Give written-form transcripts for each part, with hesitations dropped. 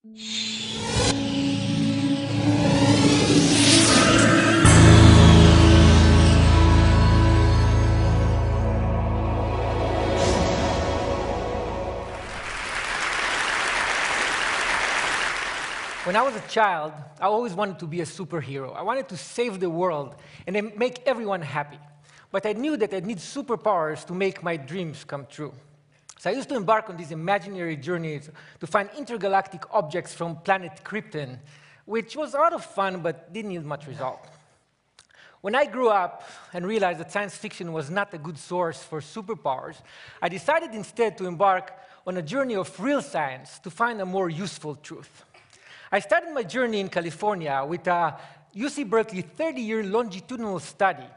When I was a child, I always wanted to be a superhero. I wanted to save the world and then make everyone happy. But I knew that I'd need superpowers to make my dreams come true. So I used to embark on these imaginary journeys to find intergalactic objects from planet Krypton, which was a lot of fun but didn't yield much result. When I grew up and realized that science fiction was not a good source for superpowers, I decided instead to embark on a journey of real science to find a more useful truth. I started my journey in California with a UC Berkeley 30-year longitudinal study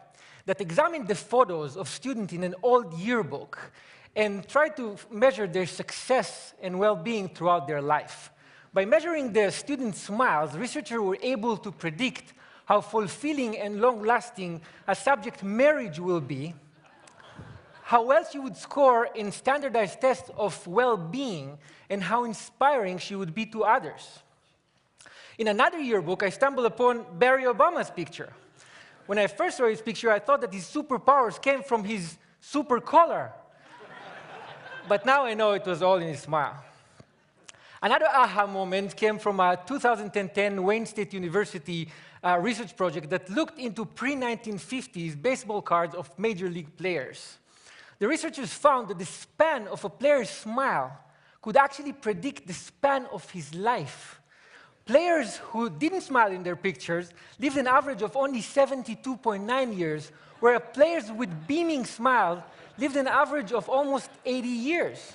that examined the photos of students in an old yearbook and tried to measure their success and well-being throughout their life. By measuring the students' smiles, researchers were able to predict how fulfilling and long-lasting a subject marriage will be, how well she would score in standardized tests of well-being, and how inspiring she would be to others. In another yearbook, I stumbled upon Barack Obama's picture. When I first saw his picture, I thought that his superpowers came from his super collar. But now I know it was all in his smile. Another aha moment came from a 2010 Wayne State University research project that looked into pre-1950s baseball cards of major league players. The researchers found that the span of a player's smile could actually predict the span of his life. Players who didn't smile in their pictures lived an average of only 72.9 years, whereas players with beaming smiles lived an average of almost 80 years.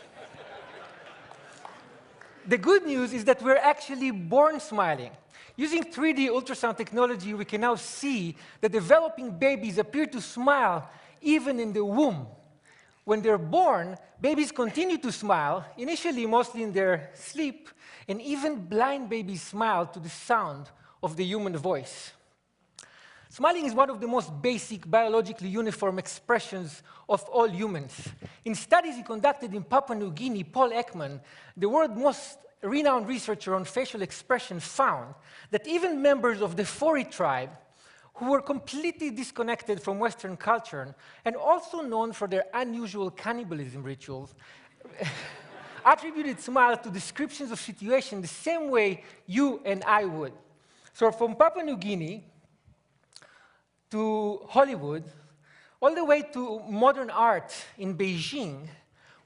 The good news is that we're actually born smiling. Using 3D ultrasound technology, we can now see that developing babies appear to smile even in the womb. When they're born, babies continue to smile, initially mostly in their sleep, and even blind babies smile to the sound of the human voice. Smiling is one of the most basic biologically uniform expressions of all humans. In studies he conducted in Papua New Guinea, Paul Ekman, the world's most renowned researcher on facial expression, found that even members of the Fori tribe, who were completely disconnected from Western culture and also known for their unusual cannibalism rituals, attributed smiles to descriptions of situations the same way you and I would. So from Papua New Guinea to Hollywood, all the way to modern art in Beijing,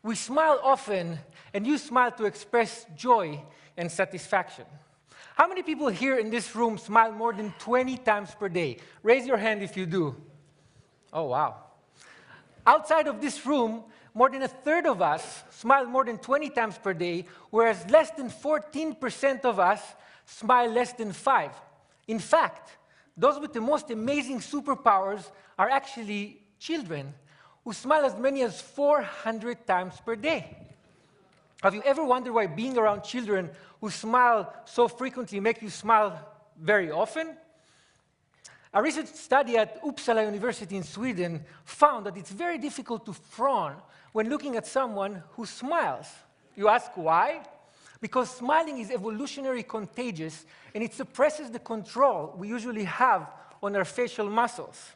we smile often and use smile to express joy and satisfaction. How many people here in this room smile more than 20 times per day? Raise your hand if you do. Oh, wow. Outside of this room, more than a third of us smile more than 20 times per day, whereas less than 14% of us smile less than 5. In fact, those with the most amazing superpowers are actually children, who smile as many as 400 times per day. Have you ever wondered why being around children who smile so frequently make you smile very often? A research study at Uppsala University in Sweden found that it's very difficult to frown when looking at someone who smiles. You ask why? Because smiling is evolutionarily contagious, and it suppresses the control we usually have on our facial muscles.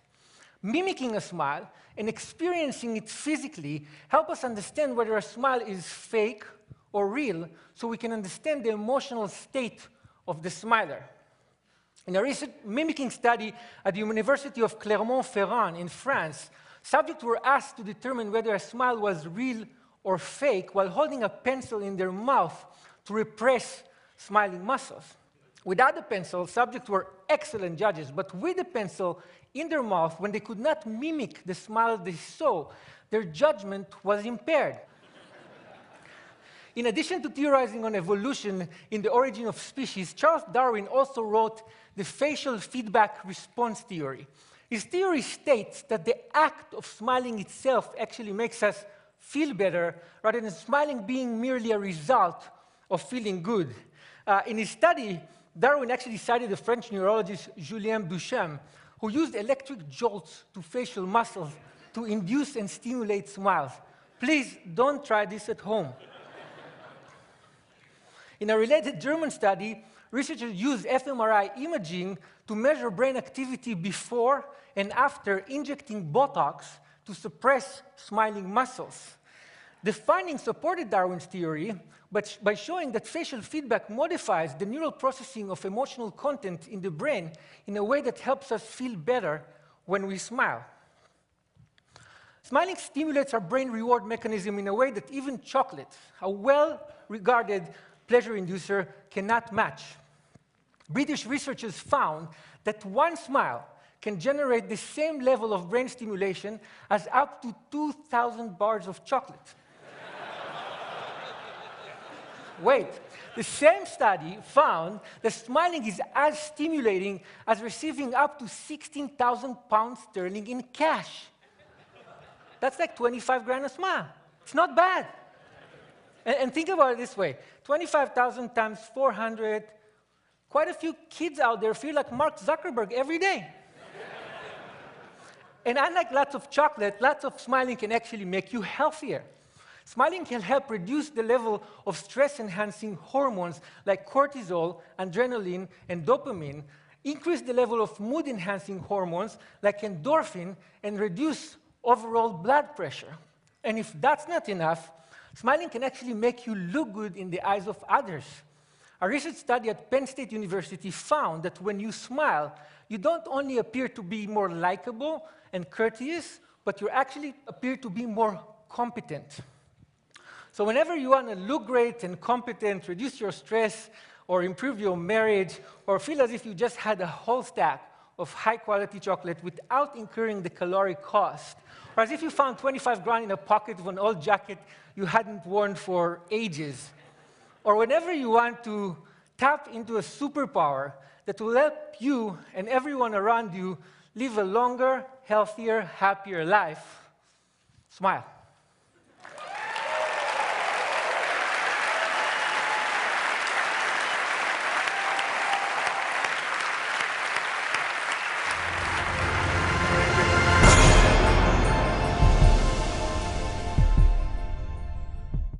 Mimicking a smile and experiencing it physically help us understand whether a smile is fake or real, so we can understand the emotional state of the smiler. In a recent mimicking study at the University of Clermont-Ferrand in France, subjects were asked to determine whether a smile was real or fake while holding a pencil in their mouth to repress smiling muscles. Without the pencil, subjects were excellent judges, but with the pencil in their mouth, when they could not mimic the smile they saw, their judgment was impaired. In addition to theorizing on evolution in the origin of species, Charles Darwin also wrote the facial feedback response theory. His theory states that the act of smiling itself actually makes us feel better, rather than smiling being merely a result of feeling good. In his study, Darwin actually cited the French neurologist Julien Duchamp, who used electric jolts to facial muscles to induce and stimulate smiles. Please don't try this at home. In a related German study, researchers used fMRI imaging to measure brain activity before and after injecting Botox to suppress smiling muscles. The findings supported Darwin's theory by showing that facial feedback modifies the neural processing of emotional content in the brain in a way that helps us feel better when we smile. Smiling stimulates our brain reward mechanism in a way that even chocolate, a well-regarded pleasure inducer, cannot match. British researchers found that one smile can generate the same level of brain stimulation as up to 2,000 bars of chocolate. Wait, the same study found that smiling is as stimulating as receiving up to 16,000 pounds sterling in cash. That's like 25 grand a smile. It's not bad. And think about it this way. 25,000 times 400, quite a few kids out there feel like Mark Zuckerberg every day. And unlike lots of chocolate, lots of smiling can actually make you healthier. Smiling can help reduce the level of stress-enhancing hormones like cortisol, adrenaline, and dopamine, increase the level of mood-enhancing hormones like endorphin, and reduce overall blood pressure. And if that's not enough, smiling can actually make you look good in the eyes of others. A research study at Penn State University found that when you smile, you don't only appear to be more likable and courteous, but you actually appear to be more competent. So whenever you want to look great and competent, reduce your stress, or improve your marriage, or feel as if you just had a whole stack of high-quality chocolate without incurring the caloric cost, or as if you found 25 grand in a pocket of an old jacket you hadn't worn for ages, or whenever you want to tap into a superpower that will help you and everyone around you live a longer, healthier, happier life, smile.